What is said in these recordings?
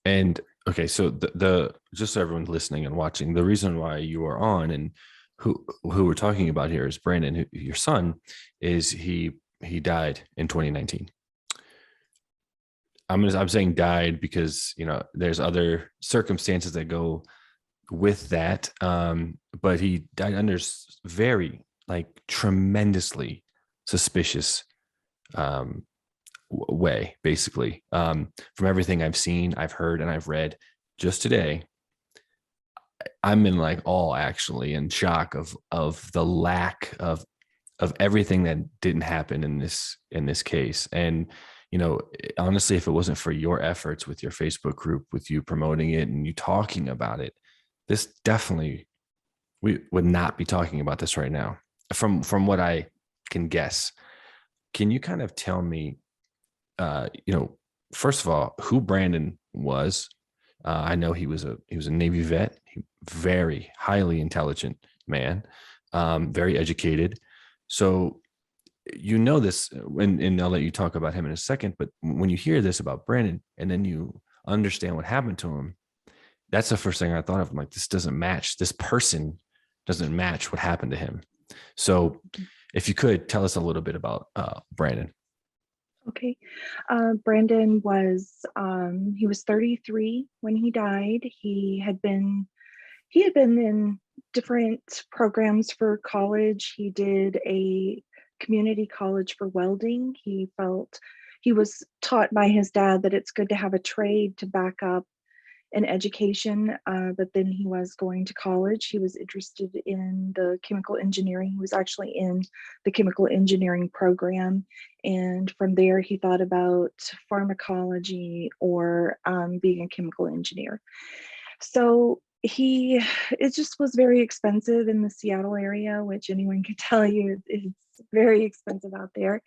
And okay, so the just so everyone's listening and watching, the reason why you are on and who we're talking about here is Brandon, your son, is he died in 2019. I'm saying died because there's other circumstances that go with that. But he died under very like tremendously suspicious um, way, basically. From everything I've seen, I've heard, and I've read just today, I'm in like awe actually and shock of the lack of everything that didn't happen in this case. And honestly, if it wasn't for your efforts with your Facebook group, with you promoting it and you talking about it, this definitely we would not be talking about this right now. From what I can guess, can you kind of tell me, first of all, who Brandon was? I know he was a Navy vet, very highly intelligent man, very educated. So this, and I'll let you talk about him in a second. But when you hear this about Brandon, and then you understand what happened to him, that's the first thing I thought of. I'm like, this doesn't match. This person doesn't match what happened to him. So, if you could tell us a little bit about Brandon. Okay. Brandon he was 33 when he died. He had been in different programs for college. He did a community college for welding. He was taught by his dad that it's good to have a trade to back up an education, but then he was going to college. He was interested in the chemical engineering. He was actually in the chemical engineering program. And from there, he thought about pharmacology or being a chemical engineer. So it just was very expensive in the Seattle area, which anyone could tell you it's very expensive out there.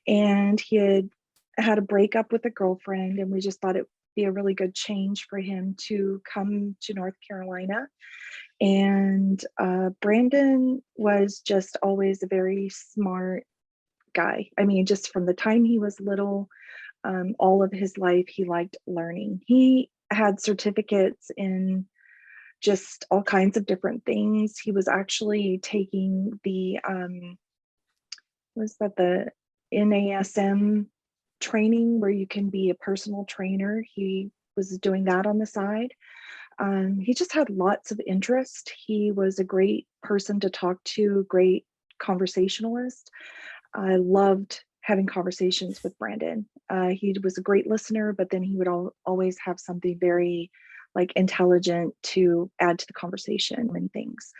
And he had a breakup with a girlfriend, and we just thought it would be a really good change for him to come to North Carolina. And Brandon was just always a very smart guy. I mean, just from the time he was little, all of his life, he liked learning. He had certificates in just all kinds of different things. He was actually taking the NASM training where you can be a personal trainer. He was doing that on the side. He just had lots of interest. He was a great person to talk to, great conversationalist. I loved having conversations with Brandon. He was a great listener, but then he would always have something very like intelligent to add to the conversation and things.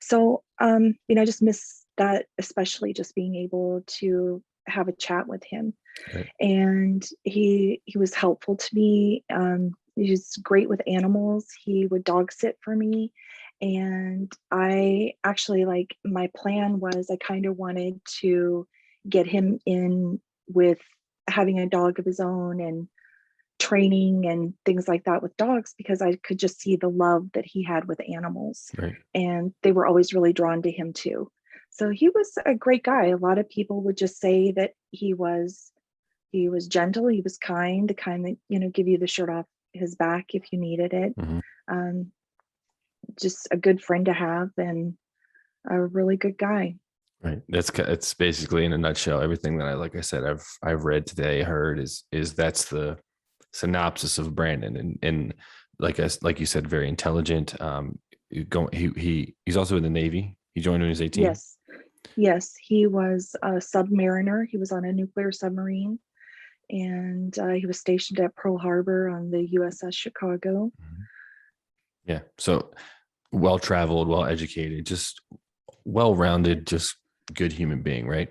So, I just miss that, especially just being able to have a chat with him. Right. And he was helpful to me. He was great with animals. He would dog sit for me. And I actually, like, my plan was I kind of wanted to get him in with having a dog of his own and training and things like that with dogs, because I could just see the love that he had with animals, Right. and they were always really drawn to him too. So he was a great guy. A lot of people would just say that he was gentle, he was kind, the kind that, give you the shirt off his back if you needed it. Mm-hmm. Um, just a good friend to have and a really good guy. Right. It's basically in a nutshell everything that like I said, I've read today, heard is that's the synopsis of Brandon. And like you said, very intelligent. He's also in the Navy. He joined when he was 18. Yes, yes, he was a submariner. He was on a nuclear submarine, and he was stationed at Pearl Harbor on the USS Chicago. Mhm. Yeah. So well traveled, well educated, just well rounded, just good human being, right?